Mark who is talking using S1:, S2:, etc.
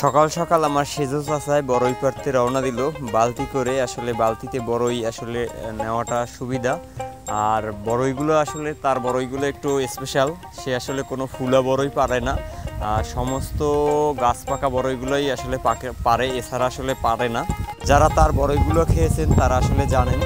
S1: সকাল সকাল আমার সেজো চাচায় বড়ই পাড়তে রওনা দিল বালতি করে। আসলে বালতিতে বড়ই আসলে নেওয়াটা সুবিধা। আর বড়ইগুলো আসলে তার বড়ইগুলো একটু স্পেশাল। সে আসলে কোনো ফুলা বড়ই পারে না, আর সমস্ত গাছ পাকা বড়ইগুলোই আসলে পারে, এছাড়া আসলে পারে না। যারা তার বড়ইগুলো খেয়েছেন তারা আসলে জানেন।